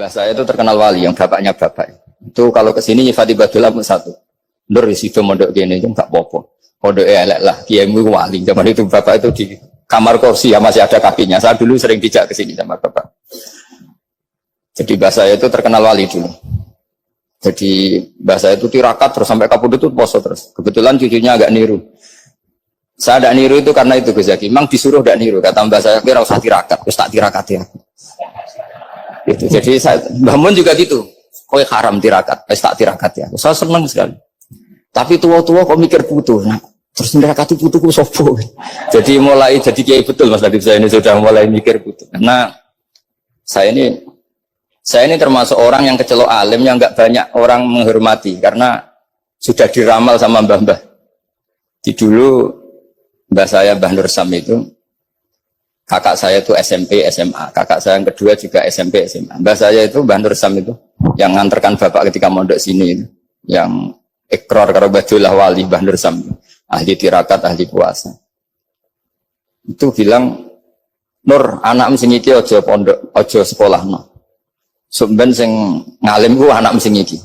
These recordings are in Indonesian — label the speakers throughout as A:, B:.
A: Mbah saya itu terkenal wali, yang bapaknya bapak. Itu kalau kesini nyifati Badullah pun satu. Nur situ mondok gini itu nggak popo. Mondok elek lah, kiaimu wali. Zaman itu bapak itu di kamar kursi ya masih ada kakinya. Saya dulu sering dijak ke sini sama bapak. Jadi mbah saya itu terkenal wali dulu. Jadi mbah saya itu tirakat terus sampai kapundhut itu poso terus. Kebetulan cucunya agak niru. Saya tidak niru itu karena itu Gus Zaki. Memang disuruh tidak niru. Kata mbah saya kira usah tirakat, terus tak tirakat ya. Gitu. Jadi saya bangun juga gitu. Kok haram tirakat, tak tirakat ya. Saya senang sekali. Tapi tua-tua kok mikir putu. Nah, terus tirakat itu putuku sopo. Jadi mulai jadi kiai betul Mas Nadif saya ini sudah mulai mikir putu. Karena saya ini termasuk orang yang kecelok alim yang nggak banyak orang menghormati karena sudah diramal sama mbah-mbah. Di dulu mbah saya Mbah Nur Sam itu kakak saya itu SMP SMA, kakak saya yang kedua juga SMP SMA. Mbah saya itu Mbah Nur Sam itu yang nganterkan bapak ketika mondok sini itu, yang ikrar karo Badullah wali Mbah Nur Sam, ahli tirakat, ahli puasa. Itu bilang, Nur, anak sing iki aja pondok, aja sekolah no. Sumben sing ngalim ku anak sing iki.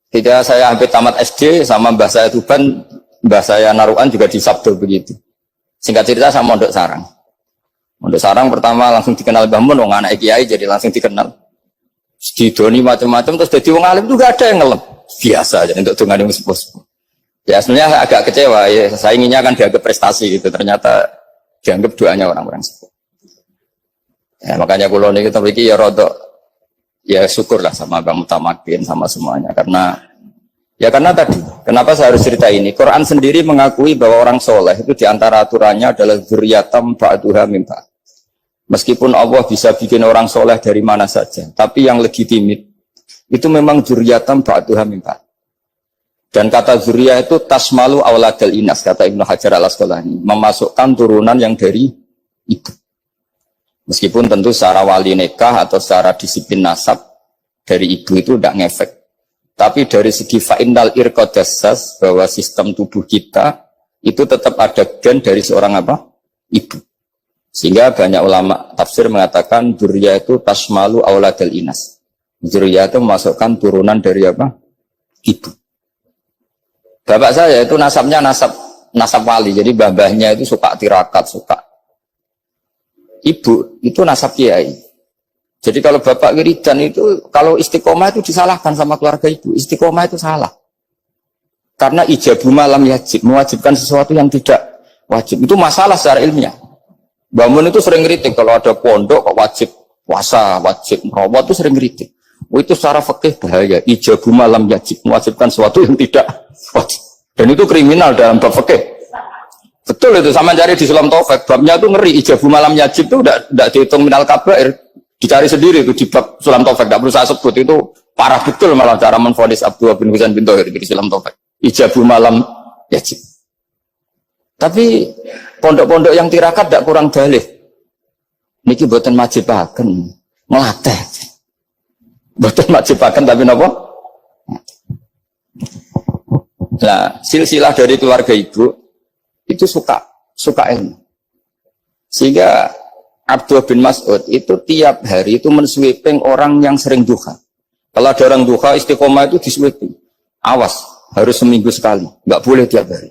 A: Ketika saya hampir tamat SD sama mbah saya Tuban, mbah saya Narukan juga di Sabdo begitu. Singkat cerita sama mondok sarang. Mondok sarang pertama langsung dikenal Mbah Mun, wong anak kiai jadi langsung dikenal. Didoni macam-macam terus jadi wong alim juga ada yang ngelem. Biasa aja untuk dongane wong sepuh. Ya sebenarnya agak kecewa ya, saya inginnya kan dianggap prestasi gitu, ternyata dianggap doanya orang-orang sepuh. Ya makanya kula niki mriki ya rodok ya syukurlah sama Bang Mutamakin sama semuanya karena tadi kenapa saya harus cerita ini. Quran sendiri mengakui bahwa orang soleh itu diantara aturannya adalah dzurriyyatam ba'duha min ba'd. Meskipun Allah bisa bikin orang soleh dari mana saja, tapi yang legitimit itu memang dzurriyyatam ba'duha min ba'd. Dan kata dzurriyah itu tasmalu auladal inas, kata Ibnu Hajar al-Asqalani, memasukkan turunan yang dari ibu. Meskipun tentu secara wali nikah atau secara disiplin nasab dari ibu itu tidak ngefek. Tapi dari segi fa'innal irqadassas, bahwa sistem tubuh kita itu tetap ada gen dari seorang apa? Ibu. Sehingga banyak ulama tafsir mengatakan dzurriyyah itu tasmalu auladal inas. Dzurriyyah itu memasukkan turunan dari apa? Ibu. Bapak saya itu nasabnya nasab wali. Jadi mbah-mbahnya itu suka tirakat, suka. Ibu itu nasab kiai. Jadi kalau bapak wiridan itu, kalau istiqomah itu disalahkan sama keluarga ibu. Istiqomah itu salah. Karena ijabu malam yajib, mewajibkan sesuatu yang tidak wajib. Itu masalah secara ilmiah. Bangun itu sering kritik, kalau ada pondok kok wajib puasa, wajib merawat itu sering kritik. Itu secara fikih bahaya. Ijabu malam yajib, mewajibkan sesuatu yang tidak wajib. Dan itu kriminal dalam bab fikih. Betul itu, sama cari di Sulam Taufik. Babnya itu ngeri, ijabu malam yajib itu tidak dihitung minal kabair. Dicari sendiri itu di bab Sulam Taufik, tidak perlu saya sebut, itu parah betul malah cara menvonis Abdullah bin Husain bin Thohir di Sulam Taufik. Ijabu malam yajib. Tapi pondok-pondok yang tirakat tidak kurang dalih. Niki boten majibaken, melatih. Boten majibaken tapi napa? Nah, silsilah dari keluarga ibu itu suka ilmu. Sehingga Abdullah bin Mas'ud itu tiap hari itu mensweeping orang yang sering duha. Kalau ada orang duha istiqomah itu disweeping. Awas, harus seminggu sekali, nggak boleh tiap hari.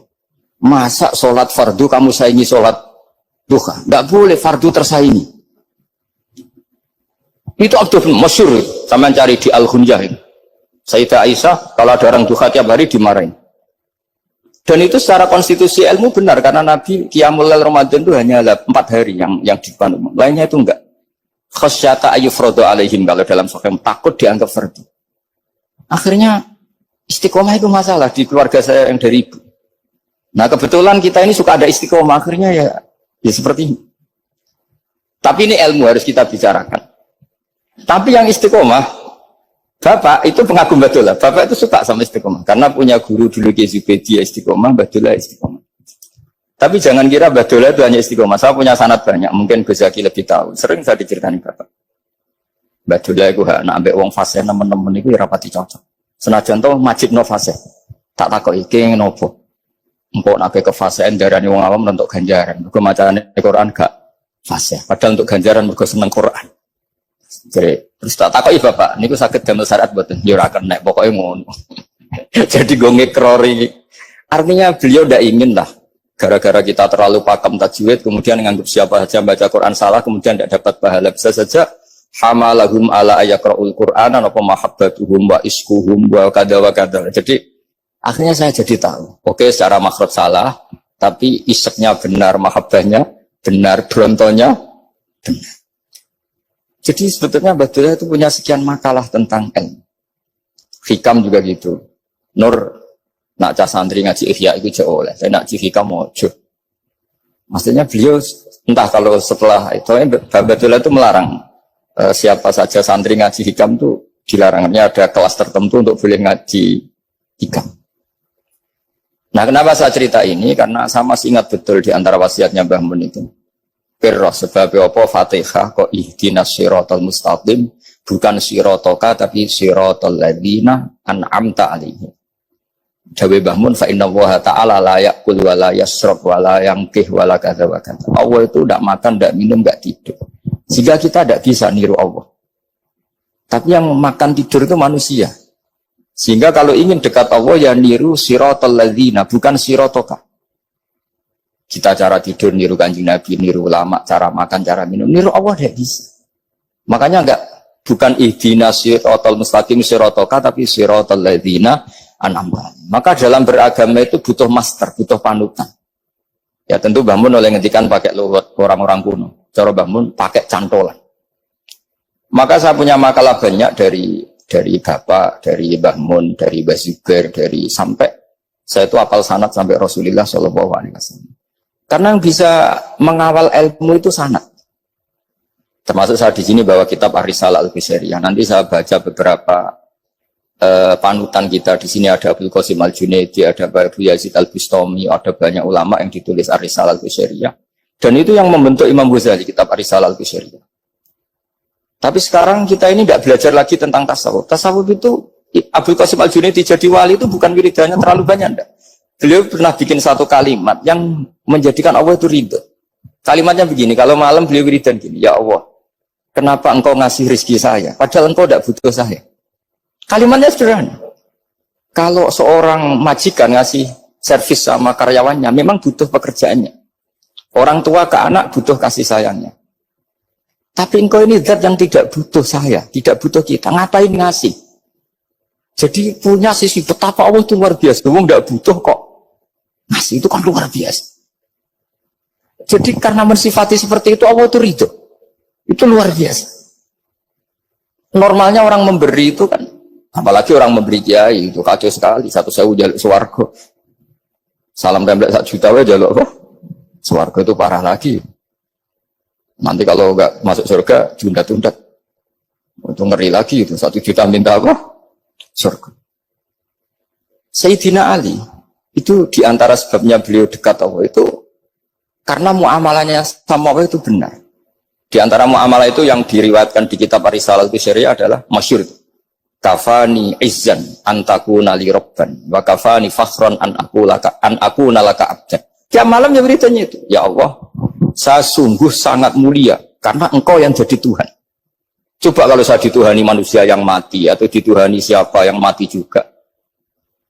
A: Masa sholat fardu kamu saingi sholat duha? Nggak boleh, fardu tersaingi. Itu Abdul masyhur, sama cari di Al-Hunyah. Sayyidah Aisyah kalau ada orang duha tiap hari dimarahin. Dan itu secara konstitusi ilmu benar karena Nabi Qiyamul Lail Ramadan itu hanya 4 hari yang dipandu. Lainnya itu enggak. Khasyata ayyufradu alaihim, kalau dalam sahih takut dianggap fardu. Akhirnya istiqomah itu masalah di keluarga saya yang dari ibu. Nah kebetulan kita ini suka ada istiqomah, akhirnya ya seperti ini. Tapi ini ilmu harus kita bicarakan. Tapi yang istiqomah, Bapak itu pengagum Badullah. Bapak itu suka sama istiqomah. Karena punya guru dulu Ki Zubedi istiqomah, Badullah istiqomah. Tapi jangan kira Badullah itu hanya istiqomah. Saya punya sanad banyak, mungkin Gus Zaki lebih tahu. Sering saya diceritani Bapak. Badullah itu nak ambek wong fasih nemen-nemen itu rapati cocok. Senajan to majid no fasih. Tak takok iki ngopo. Engkau nabe kefasihan darani wong awam untuk ganjaran. Mergo macane Quran gak fasih. Padahal untuk ganjaran mergo seneng Quran. Jadi, terus tak takoki bapak, niku sakit damel syariat mboten? Ya ora kena, pokoknya ngono. Jadi gue ngekrori. Artinya beliau tidak ingin lah. Gara-gara kita terlalu pakem tajwid, kemudian menganggap siapa saja baca Quran salah, kemudian tidak dapat pahala. Bisa saja hamalahum ala ayakra'ul Qur'an apa mahabbatuhum wa iskuhum wa kada wa kada. Jadi akhirnya saya jadi tahu. Oke, secara makhraj salah, tapi iseknya benar, mahabbahnya benar, brontonya benar. Jadi sebetulnya Badullah itu punya sekian makalah tentang ilmu. Hikam juga gitu. Nur nak cah santri ngaji ihya itu jauh oleh. Saya nak ngaji hikam mojo. Maksudnya beliau entah kalau setelah itu Badullah itu melarang siapa saja santri ngaji hikam itu dilarangnya ada kelas tertentu untuk boleh ngaji hikam. Nah, kenapa saya cerita ini? Karena saya masih ingat betul di antara wasiatnya Mbah Mun itu. Pirroh sebab apa Fatihah kok ihdinas siratal mustaqim bukan siratoka tapi siratal ladzina an'amta alaihim. Dawe Mbah Mun fa innallaha ta'ala la ya'kul wa la yasrab wa la yanqih wa la kadza wa kadza. Allah itu tidak makan, tidak minum, tidak tidur. Sehingga kita tidak bisa niru Allah. Tapi yang makan tidur itu manusia. Sehingga kalau ingin dekat Allah ya niru siratal ladzina bukan siratoka. Kita cara tidur niru Kanjeng Nabi, niru ulama, cara makan, cara minum, niru Allah tidak bisa. Makanya bukan ihdinas siratal mustaqim siratoka tapi siratal ladzina an'amta. Maka dalam beragama itu butuh master, butuh panutan. Ya tentu Mbah Mun oleh ngendikan pakai luwet orang-orang kuno. Cara Mbah Mun pakai cantolan. Maka saya punya makalah banyak dari Bapak, dari Mbah Mun, dari Mbah Zubair, dari sampai saya itu hafal sanad sampai Rasulullah Shallallahu Alaihi Wasallam. Karena yang bisa mengawal ilmu itu sanad. Termasuk saya di sini bawa kitab Ar-Risalah Al-Qushairiyah. Nanti saya baca beberapa panutan kita. Di sini ada Abdul Qasim Al-Junaidi, ada Abu Yazid Al-Bustami, ada banyak ulama yang ditulis Ar-Risalah Al-Qushairiyah. Dan itu yang membentuk Imam Ghazali, kitab Ar-Risalah Al-Qushairiyah. Tapi sekarang kita ini tidak belajar lagi tentang tasawuf. Tasawuf itu Abdul Qasim Al-Junaidi jadi wali itu bukan wiridannya terlalu banyak, enggak. Beliau pernah bikin satu kalimat yang menjadikan Allah itu ridho. Kalimatnya begini, kalau malam beliau wiridan gini, ya Allah, kenapa engkau ngasih rezeki saya? Padahal engkau tidak butuh saya. Kalimatnya sederhana. Kalau seorang majikan ngasih servis sama karyawannya, memang butuh pekerjaannya. Orang tua ke anak butuh kasih sayangnya. Tapi engkau ini zat yang tidak butuh saya, tidak butuh kita. Ngapain ngasih? Jadi punya sisi betapa Allah itu luar biasa. Wong tidak butuh kok. Ngasih itu kan luar biasa. Jadi karena mensifati seperti itu Allah itu ridho. Itu luar biasa. Normalnya orang memberi itu kan, apalagi orang memberi kiai itu kacau sekali. 1.000 jaluk swarga. Salam template 1 juta wae jaluk apa? Swarga itu parah lagi. Nanti kalau enggak masuk surga jundat-jundat. Itu ngeri lagi itu 1 juta minta apa? Surga. Sayyidina Ali itu diantara sebabnya beliau dekat Allah itu karena muamalahnya sama Allah itu benar. Di antara muamalah itu yang diriwayatkan di kitab Ar-Risalah Al-Qushairiyah adalah masyhur. Kafani izzan antakuna li rabban wa kafani fakhran an akuna laka abdan. Tiap malam ya beritanya itu, ya Allah, saya sungguh sangat mulia karena engkau yang jadi Tuhan. Coba kalau saya dituhani manusia yang mati atau dituhani siapa yang mati juga.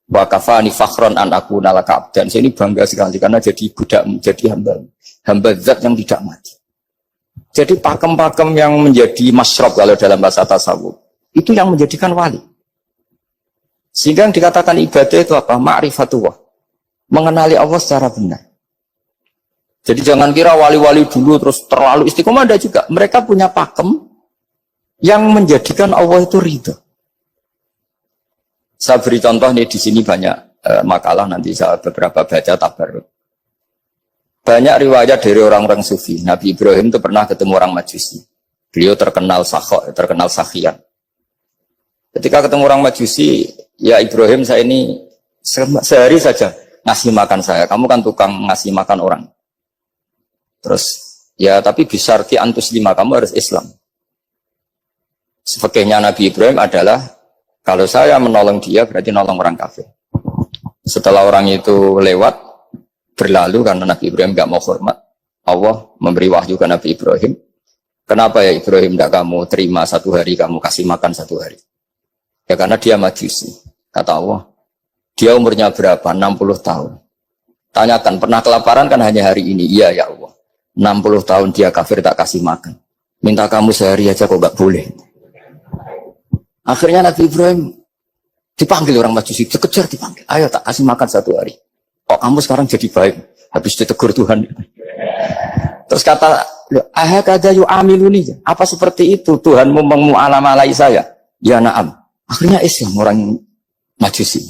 A: Wa kafani fakhran an akuna laka abdan. Saya ini bangga sekali karena jadi budak, jadi hamba zat yang tidak mati. Jadi pakem-pakem yang menjadi masyrab kalau dalam bahasa tasawuf itu yang menjadikan wali. Sehingga yang dikatakan ibadah itu apa? Ma'rifatullah. Mengenali Allah secara benar. Jadi jangan kira wali-wali dulu terus terlalu istiqomah, ada juga. Mereka punya pakem yang menjadikan Allah itu ridho. Saya beri contoh nih di sini banyak makalah nanti saya beberapa baca tabarruk. Banyak riwayat dari orang-orang sufi. Nabi Ibrahim itu pernah ketemu orang Majusi. Beliau terkenal sakhok, terkenal sakhian. Ketika ketemu orang Majusi, ya Ibrahim saya ini sehari saja ngasih makan saya. Kamu kan tukang ngasih makan orang. Terus ya tapi bisarti antus lima, kamu harus Islam. Sebagainya Nabi Ibrahim adalah kalau saya menolong dia berarti nolong orang kafir. Setelah orang itu lewat berlalu karena Nabi Ibrahim gak mau hormat, Allah memberi wahyu ke Nabi Ibrahim. Kenapa ya Ibrahim tidak kamu terima 1 hari, kamu kasih makan 1 hari? Ya karena dia majusi. Kata Allah, dia umurnya berapa? 60 tahun. Tanyakan, pernah kelaparan kan hanya hari ini? Iya ya Allah. 60 tahun dia kafir tak kasih makan. Minta kamu sehari aja kok gak boleh. Akhirnya Nabi Ibrahim dipanggil orang majusi, dikejar dipanggil. Ayo tak kasih makan 1 hari. Kok kamu sekarang jadi baik? Habis ditegur Tuhan. Terus kata, ahakada yu'amiluni. Apa seperti itu Tuhanmu mengu'alamalai saya? Ya na'am. Akhirnya Islam orang majusi.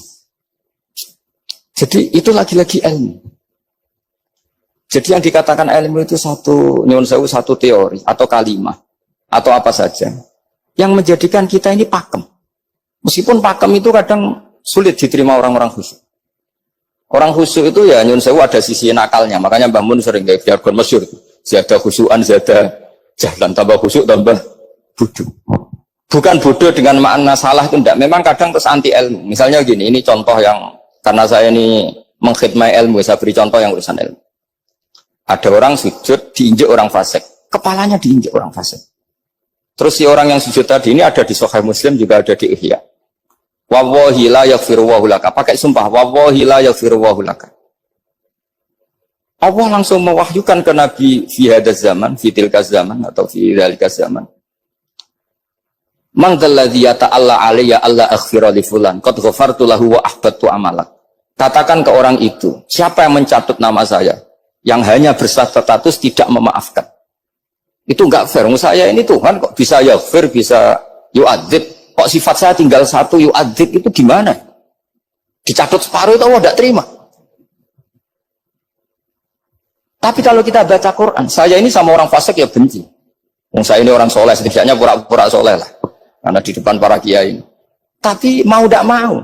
A: Jadi itu lagi-lagi ilmu. Jadi yang dikatakan ilmu itu satu teori atau kalimat atau apa saja yang menjadikan kita ini pakem. Meskipun pakem itu kadang sulit diterima orang-orang khusyuk. Orang khusyuk itu ya nyun sewu ada sisi nakalnya. Makanya Mbah Mun sering kayak jargon masyhur. Ziyada khusyuan, ziyada jahlan, tambah khusyuk tambah bodoh. Bukan bodoh dengan makna salah itu enggak. Memang kadang terus anti ilmu. Misalnya gini, ini contoh yang karena saya ini mengkhidmati ilmu, saya beri contoh yang urusan ilmu. Ada orang sujud diinjek orang fasik, kepalanya diinjek orang fasik. Terus si orang yang sujud tadi ini ada di Sahih Muslim, juga ada di Ihya. Wallahi la yaghfiru wa laka. Pakai sumpah, wallahi la yaghfiru wa laka. Allah langsung mewahyukan ke Nabi fi hadzal zaman, fi tilkaz zaman atau fi dzalikaz zaman. Man dzalladzi yata'alla alayya alla aghfira li fulan qad ghafartu lahu wa ahbattu amalak. Katakan ke orang itu, siapa yang mencatut nama saya yang hanya berstatus tidak memaafkan. Itu enggak fair. Saya ini Tuhan kok bisa yaghfir, bisa yu'adzib. Kok sifat saya tinggal 1 yu'adzib itu gimana? Dicatut separuh itu Allah tidak terima. Tapi kalau kita baca Quran, saya ini sama orang fasik ya benci. Saya ini orang soleh, setidaknya pura-pura soleh lah. Karena di depan para kiai. Tapi mau tidak mau.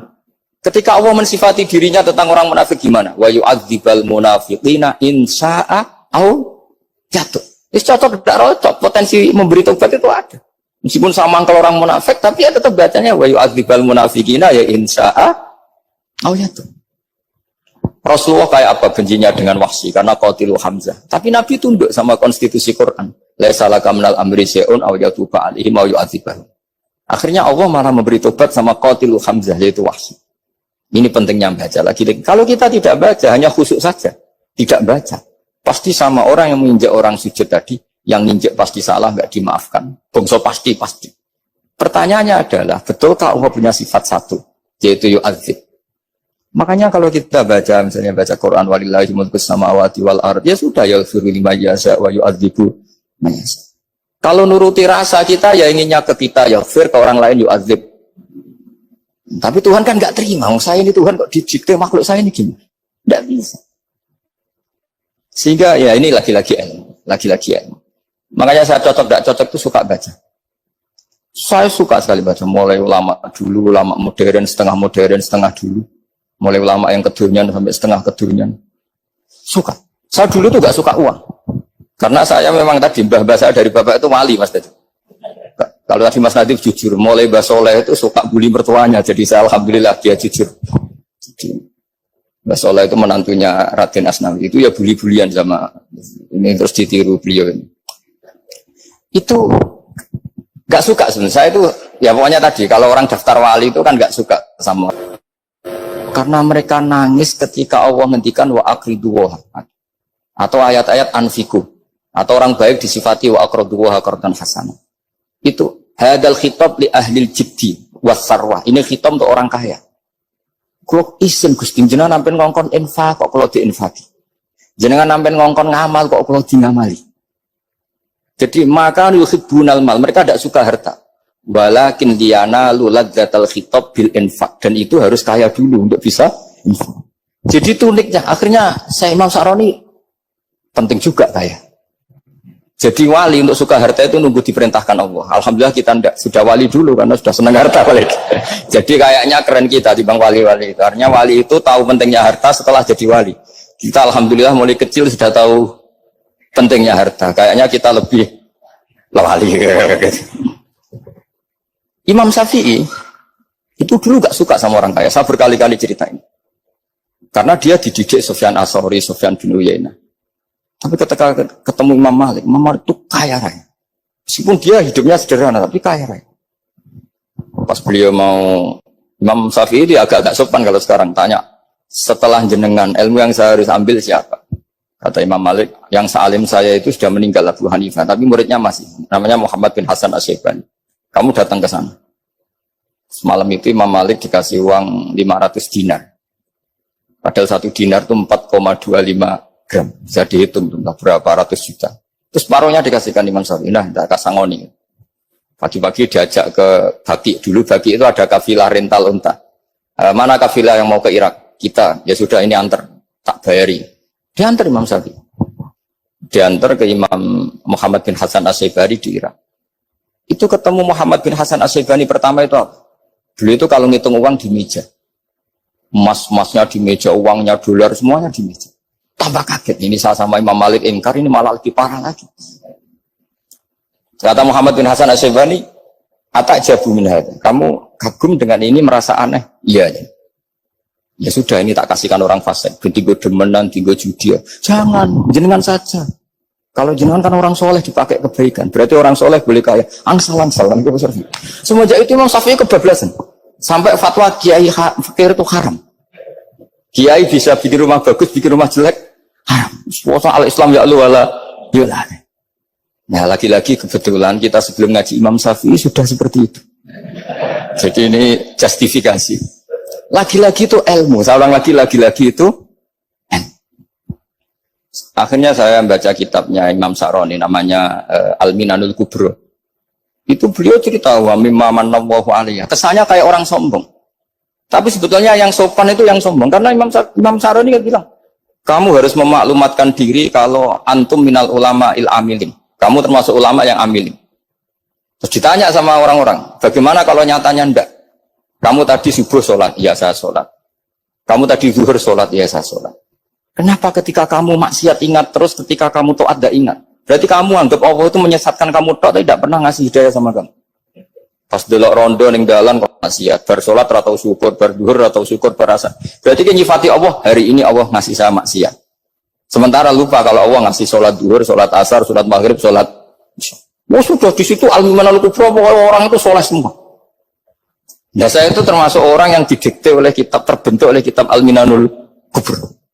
A: Ketika Allah mensifati dirinya tentang orang munafik gimana? Wa yu'adzibal munafiqina in sya'a au jatuh. Itu cocok tidak cocok. Potensi memberi tobat itu ada. Meskipun sama kalau orang munafik, tapi ya tetap bacanya wa yu'adzibal munafiqina ya in sya'a au jatuh. Rasulullah kayak apa bencinya dengan Wahsy karena qatilu Hamzah. Tapi Nabi tunduk sama konstitusi Quran. Laisa laka minal amri syai'un aw yatuba alaihim aw yu'adzibahum. Akhirnya Allah malah memberi tobat sama qatilu Hamzah yaitu Wahsy. Ini pentingnya baca lagi. Kalau kita tidak baca, hanya khusyuk saja, tidak baca, pasti sama orang yang menginjak orang sujud tadi, yang nginjak pasti salah, nggak dimaafkan. Bongso pasti. Pertanyaannya adalah, betulkah Allah punya sifat 1, yaitu yu'adzib? Makanya kalau kita baca, misalnya baca Quran, walillahi mulkus samawati wal ard, ya sudah, yaghfiru liman yasha wa yu'adzibu man yasha. Kalau nuruti rasa kita, ya inginnya ke kita, yaghfir, ke orang lain yu'adzib. Tapi Tuhan kan nggak terima. Saya ini Tuhan kok didikte makhluk saya ini gimana? Nggak bisa. Sehingga ya ini lagi-lagi ilmu. Makanya saya cocok nggak cocok itu suka baca. Saya suka sekali baca. Mulai ulama dulu, ulama modern, setengah dulu. Mulai ulama yang kedunian sampai setengah kedunian. Suka. Saya dulu tuh nggak suka uang. Karena saya memang tadi mbah saya dari bapak itu wali mas tadi. Kalau tadi Mas Nadif jujur, mulai Mbah Soleh itu suka bully mertuanya, jadi saya alhamdulillah dia jujur. Mbah Soleh itu menantunya Raden Asnawi, itu ya bully-bulian sama ini terus ditiru beliau ini. Itu nggak suka sebenarnya. Saya itu ya pokoknya tadi kalau orang daftar wali itu kan nggak suka sama. Karena mereka nangis ketika Allah ngendikan wa aqridu atau ayat-ayat anfiku atau orang baik disifati wa aqridu wa qardan hasanah. Itu hadal khitab li ahlil jiddi wasarwah. Ini khitab untuk orang kaya. Kok isin Gusti jenengan nampen ngongkon infak kok kalau diinfaki. Jenengan nampen ngongkon ngamal kok kalau di ngamali. Jadi maka yuhibbunal mal, mereka tidak suka harta. Walakin diana luladzatal khitab bil infak, dan itu harus kaya dulu untuk bisa infak. Jadi itu uniknya. Akhirnya saya Imam Sa'roni penting juga kaya. Jadi wali untuk suka harta itu nunggu diperintahkan Allah. Alhamdulillah kita tidak sudah wali dulu karena sudah senang harta balik. Jadi kayaknya keren kita dibanding wali-wali. Karena wali itu tahu pentingnya harta setelah jadi wali. Kita alhamdulillah mulai kecil sudah tahu pentingnya harta. Kayaknya kita lebih wali. Imam Syafi'i itu dulu gak suka sama orang kaya. Saya berkali-kali ceritain. Karena dia dididik Sufyan As-Tsauri, Sufyan bin Uyainah. Tapi ketika ketemu Imam Malik itu kaya raya. Meskipun dia hidupnya sederhana, tapi kaya raya. Pas beliau mau, Imam Syafi'i itu agak-agak sopan kalau sekarang tanya, setelah jenengan ilmu yang saya harus ambil siapa? Kata Imam Malik, yang sealim saya itu sudah meninggal Abu Hanifah, tapi muridnya masih, namanya Muhammad bin Hasan Asy-Syaibani. Kamu datang ke sana. Semalam itu Imam Malik dikasih uang 500 dinar. Padahal 1 dinar itu 4,25 gram. Bisa dihitung berapa ratus juta. Terus paruhnya dikasihkan Imam Syafi'i. Nah, tidak kasangoni. Pagi-pagi diajak ke Baki. Dulu Baki itu ada kafilah rental unta. Mana kafilah yang mau ke Irak? Kita. Ya sudah ini antar. Tak bayari. Diantar Imam Syafi'i. Diantar ke Imam Muhammad bin Hasan Asy-Syaibani di Irak. Itu ketemu Muhammad bin Hasan Asy-Syaibani pertama itu apa? Beliau itu kalau ngitung uang di meja. Emas-emasnya di meja, uangnya, dolar, semuanya di meja. Tambah kaget. Ini saya sama Imam Malik ingkar, ini malah lebih parah lagi. Kata Muhammad bin Hasan Asy-Syaibani, "Atajabu min hadza." Kamu kagum dengan ini, merasa aneh? Iya. Ya sudah, ini tak kasihkan orang fasik. Tigo demenan, tigo judi. Jangan, jenengan saja. Kalau jenengan kan orang soleh dipakai kebaikan. Berarti orang soleh boleh kaya. Angsal-angsal. Semenjak itu Imam Syafi'i kebablasan. Sampai fatwa kiai fakir itu haram. Kiai bisa bikin rumah bagus, bikin rumah jelek. Haram. Puasa al-Islam ya Allah wala yulah. Nah, lagi-lagi kebetulan kita sebelum ngaji Imam Syafi'i sudah seperti itu. Jadi ini justifikasi. Lagi-lagi itu ilmu. Saya ulang lagi-lagi itu ilmu. Akhirnya saya baca kitabnya Imam Sa'roni namanya Al-Minanul Kubro. Itu beliau cerita wa mimma manallahu alaihi. Kesannya kayak orang sombong. Tapi sebetulnya yang sopan itu yang sombong karena Imam Sa'roni kan bilang, kamu harus memaklumatkan diri kalau antum minal ulama il amilin. Kamu termasuk ulama yang amilin. Terus ditanya sama orang-orang, bagaimana kalau nyatanya ndak? Kamu tadi subuh sholat, iya saya sholat. Kamu tadi zuhur sholat, iya saya sholat. Kenapa ketika kamu maksiat ingat terus, ketika kamu taat tidak ingat? Berarti kamu anggap Allah itu menyesatkan kamu taat, tidak pernah ngasih hidayah sama kamu. Pas delok rondo ning dalan kok maksiat, bar sholat atau syukur, bar zuhur atau syukur berasa. Berarti kan nyifati Allah, hari ini Allah ngasih saya maksiat. Sementara lupa kalau Allah ngasih sholat zuhur, sholat asar, sholat maghrib, sholat. Oh sudah di situ al-Minanul Kubro, orang itu soleh semua. Nah saya itu termasuk orang yang didikte oleh kitab, terbentuk oleh kitab Al-Minanul Kubro.